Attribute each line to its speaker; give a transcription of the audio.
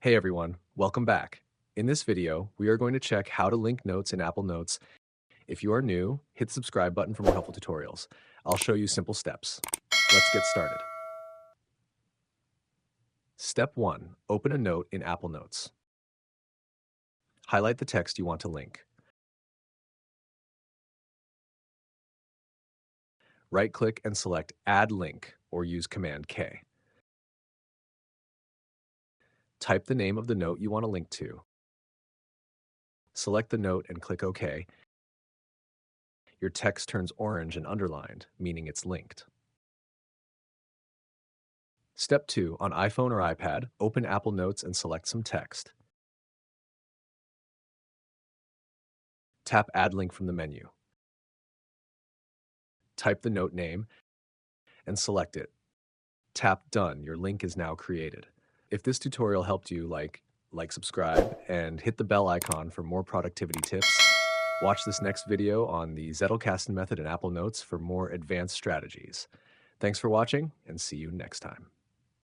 Speaker 1: Hey everyone, welcome back. In this video, we are going to check how to link notes in Apple Notes. If you are new, hit the subscribe button for more helpful tutorials. I'll show you simple steps. Let's get started. Step 1. Open a note in Apple Notes. Highlight the text you want to link. Right-click and select Add Link or use Command K. Type the name of the note you want to link to. Select the note and click OK. Your text turns orange and underlined, meaning it's linked. Step 2. On iPhone or iPad, open Apple Notes and select some text. Tap Add Link from the menu. Type the note name and select it. Tap Done. Your link is now created. If this tutorial helped you, subscribe, and hit the bell icon for more productivity tips. Watch this next video on the Zettelkasten method in Apple Notes for more advanced strategies. Thanks for watching, and see you next time.